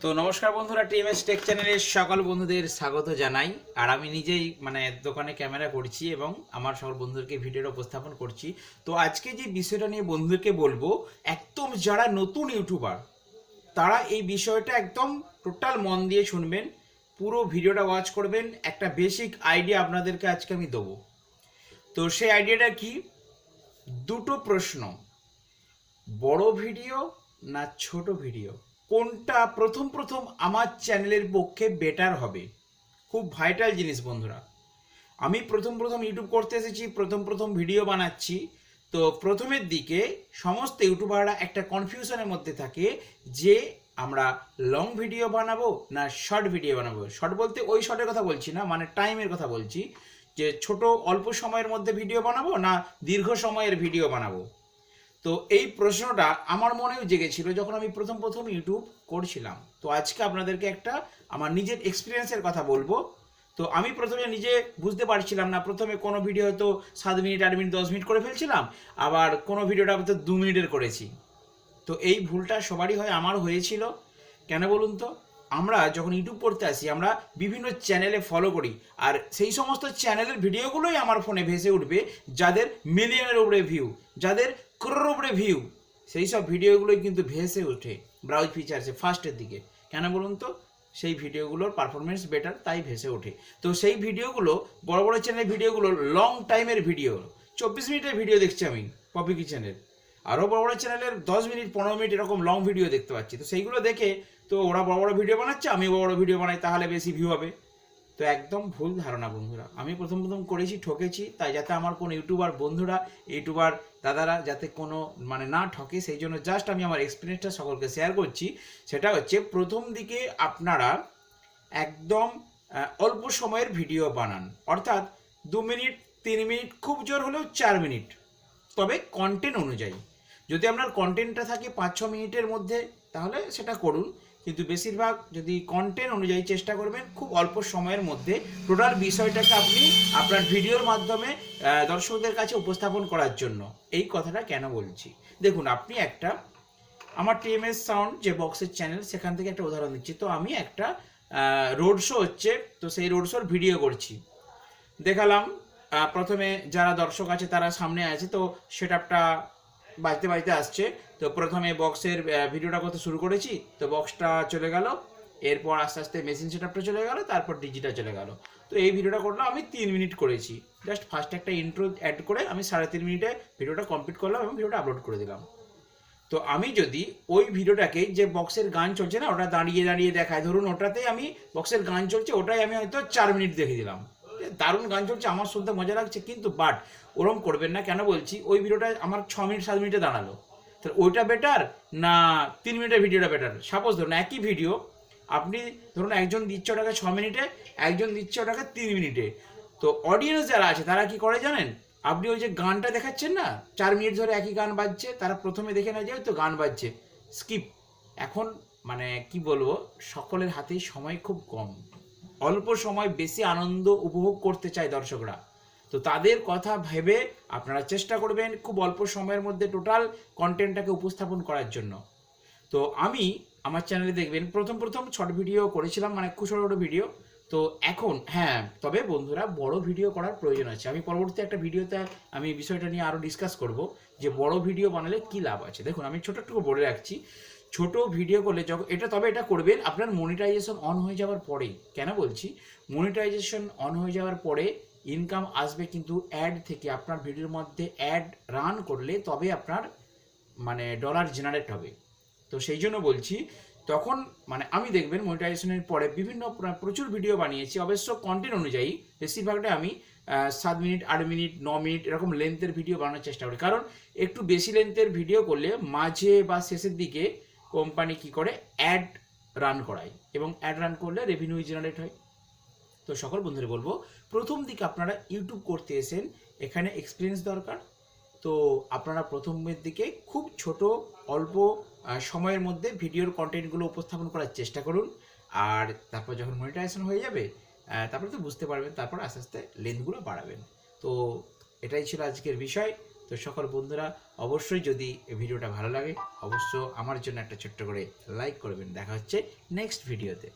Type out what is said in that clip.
তো নমস্কার বন্ধুরা, টিএমএস টেক চ্যানেলের সকল বন্ধুদের স্বাগত জানাই। আর আমি নিজেই দোকানে ক্যামেরা করছি এবং আমার সকল বন্ধুদেরকে ভিডিওটা উপস্থাপন করছি। তো আজকে যে বিষয়টা নিয়ে বন্ধুদেরকে বলবো, একদম যারা নতুন ইউটিউবার তারা এই বিষয়টা একদম টোটাল মন দিয়ে শুনবেন, পুরো ভিডিওটা ওয়াচ করবেন। একটা বেসিক আইডিয়া আপনাদেরকে আজকে আমি দেবো। তো সেই আইডিয়াটা কি? দুটো প্রশ্ন, বড় ভিডিও না ছোট ভিডিও, কোনটা প্রথম আমার চ্যানেলের পক্ষে বেটার হবে? খুব ভাইটাল জিনিস বন্ধুরা। আমি প্রথম ইউটিউব করতে এসেছি, প্রথম ভিডিও বানাচ্ছি। তো প্রথমের দিকে সমস্ত ইউটিউবাররা একটা কনফিউশনের মধ্যে থাকে যে আমরা লং ভিডিও বানাবো না শর্ট ভিডিও বানাবো। শর্ট বলতে ওই শর্টের কথা বলছি না, টাইমের কথা বলছি, যে ছোট অল্প সময়ের মধ্যে ভিডিও বানাবো না দীর্ঘ সময়ের ভিডিও বানাবো। তো এই প্রশ্নটা আমার মনেও জেগেছিল যখন আমি প্রথম ইউটিউব করছিলাম। তো আজকে আপনাদেরকে একটা আমার নিজের এক্সপিরিয়েন্সের কথা বলবো। তো আমি প্রথমে নিজে বুঝতে পারছিলাম না, প্রথমে কোনো ভিডিও হয়তো 7 মিনিট 8 মিনিট 10 মিনিট করে ফেলছিলাম, আবার কোনো ভিডিওটা হয়তো 2 মিনিটের করেছি। তো এই ভুলটা সবারই হয়, আমার হয়েছিল। কেন বলুন তো? আমরা যখন ইউটিউব করতে আসি আমরা বিভিন্ন চ্যানেলে ফলো করি, আর সেই সমস্ত চ্যানেলের ভিডিওগুলোই আমার ফোনে ভেসে উঠবে যাদের মিলিয়নের উপরে ভিউ, যাদের করোড়ের উপরে ভিউ, সেই সব ভিডিওগুলোই কিন্তু ভেসে ওঠে ব্রাউজ ফিচার্সে ফার্স্টের দিকে। কেন বলুন তো? সেই ভিডিওগুলোর পারফরমেন্স বেটার, তাই ভেসে ওঠে। তো সেই ভিডিওগুলো, বড় বড় চ্যানেলের ভিডিওগুলো লং টাইমের ভিডিও, 24 মিনিটের ভিডিও দেখছি আমি পপি কিচেনের, আরও বড় বড় চ্যানেলের 10 মিনিট 15 মিনিট এরকম লং ভিডিও দেখতে পাচ্ছি। তো সেইগুলো দেখে তো ওরা বড় বড় ভিডিও বানাচ্ছে, আমি বড় ভিডিও বানাই, তাহলে বেশি ভিউ হবে। তো একদম ভুল ধারণা বন্ধুরা। আমি প্রথম করেছি, ঠকেছি। তাই যাতে আমার কোনো ইউটিউবার বন্ধুরা, ইউটিউবার দাদারা যাতে কোনো না ঠকে, সেই জন্য জাস্ট আমি আমার এক্সপিরিয়েন্সটা সকলকে শেয়ার করছি। সেটা হচ্ছে, প্রথম দিকে আপনারা একদম অল্প সময়ের ভিডিও বানান, অর্থাৎ 2 মিনিট 3 মিনিট, খুব জোর হলেও 4 মিনিট, তবে কন্টেন্ট অনুযায়ী। যদি আপনার কন্টেন্টটা থাকে 5-6 মিনিটের মধ্যে তাহলে সেটা করুন, কিন্তু বেশিরভাগ যদি কন্টেন্ট অনুযায়ী চেষ্টা করবেন খুব অল্প সময়ের মধ্যে টোটাল বিষয়টাকে আপনি আপনার ভিডিওর মাধ্যমে দর্শকদের কাছে উপস্থাপন করার জন্য। এই কথাটা কেন বলছি দেখুন, আপনি একটা, আমার টিএমএস সাউন্ড যে বক্সের চ্যানেল, সেখান থেকে একটা উদাহরণ দিচ্ছি। তো আমি একটা রোড শো হচ্ছে, তো সেই রোড শোর ভিডিও করছি। দেখালাম প্রথমে যারা দর্শক আছে তারা সামনে আছে, তো সেট আপটা বাজতে আসছে। তো প্রথমে বক্সের ভিডিওটা করতে শুরু করেছি, তো বক্সটা চলে গেল, এরপর আস্তে আস্তে মেশিন সেট আপটা চলে গেল, তারপর ডিজিটা চলে গেল। তো এই ভিডিওটা করলাম, আমি 3 মিনিট করেছি। জাস্ট ফার্স্ট একটা ইন্ট্রো অ্যাড করে আমি 3.5 মিনিটে ভিডিওটা কমপ্লিট করলাম এবং ভিডিওটা আপলোড করে দিলাম। তো আমি যদি ওই ভিডিওটাকে, যে বক্সের গান চলছে না, ওটা দাঁড়িয়ে দেখায়, ধরুন ওটাতে আমি বক্সের গান চলছে, ওটাই আমি হয়তো 4 মিনিট দেখে দিলাম, দারুণ গান চলছে, আমার শুনতে মজা লাগছে, কিন্তু বাট ওরম করবেন না। কেন বলছি? ওই ভিডিওটা আমার 6 মিনিট 7 মিনিটে দাঁড়ালো, তাহলে ওইটা বেটার না 3 মিনিটের ভিডিওটা বেটার? সাপোজ ধরুন একই ভিডিও, আপনি ধরুন একজন দিচ্ছে ওটাকে 6 মিনিটে, একজন দিচ্ছে ওটাকে 3 মিনিটে। তো অডিয়েন্স যারা আছে তারা কি করে জানেন? আপনি ওই যে গানটা দেখাচ্ছেন না, 4 মিনিট ধরে একই গান বাজছে, তারা প্রথমে দেখে না যায় তো গান বাজছে, স্কিপ। এখন কি বলবো, সকলের হাতেই সময় খুব কম, অল্প সময় বেশি আনন্দ উপভোগ করতে চায় দর্শকরা। তো তাদের কথা ভেবে আপনারা চেষ্টা করবেন খুব অল্প সময়ের মধ্যে টোটাল কন্টেন্টটাকে উপস্থাপন করার জন্য। তো আমি আমার চ্যানেলে দেখবেন প্রথম শর্ট ভিডিও করেছিলাম, খুব ছোটো ছোটো ভিডিও। তো এখন হ্যাঁ, তবে বন্ধুরা বড় ভিডিও করার প্রয়োজন আছে। আমি পরবর্তী একটা ভিডিওতে আমি বিষয়টা নিয়ে আরও ডিসকাস করব যে বড় ভিডিও বানালে কী লাভ আছে। দেখুন, আমি ছোটো একটু বলে রাখছি, ছোট ভিডিও করলে যখন এটা করবেন আপনার মনিটাইজেশন অন হয়ে যাওয়ার পরেই। কেন বলছি? মনিটাইজেশন অন হয়ে যাওয়ার পরে ইনকাম আসবে, কিন্তু অ্যাড থেকে। আপনার ভিডিওর মধ্যে অ্যাড রান করলে তবে আপনার ডলার জেনারেট হবে। তো সেই জন্য বলছি, তখন আমি দেখবেন মনিটাইজেশনের পরে প্রচুর ভিডিও বানিয়েছি, অবশ্য কন্টেন্ট অনুযায়ী। বেশিরভাগটা আমি 7 মিনিট 8 মিনিট 9 মিনিট এরকম লেন্থের ভিডিও বানানোর চেষ্টা করি, কারণ একটু বেশি লেন্থের ভিডিও করলে মাঝে বা শেষের দিকে কোম্পানি কি করে, অ্যাড রান করায়, এবং অ্যাড রান করলে রেভিনিউ জেনারেট হয়। তো সকল বন্ধুদের বলবো, প্রথম দিকে আপনারা ইউটিউব করতে এসেন, এখানে এক্সপিরিয়েন্স দরকার। তো আপনারা প্রথমের দিকে খুব ছোট অল্প সময়ের মধ্যে ভিডিওর কন্টেন্টগুলো উপস্থাপন করার চেষ্টা করুন, আর তারপর যখন মনিটাইজেশন হয়ে যাবে তারপরে তো বুঝতে পারবেন, তারপর আস্তে আস্তে লেন্থগুলো বাড়াবেন। তো এটাই ছিল আজকের বিষয়। তো সকল বন্ধুরা অবশ্যই যদি এই ভিডিওটা ভালো লাগে অবশ্য আমার জন্য একটা ছোট্ট করে লাইক করবেন। দেখা হচ্ছে নেক্সট ভিডিওতে।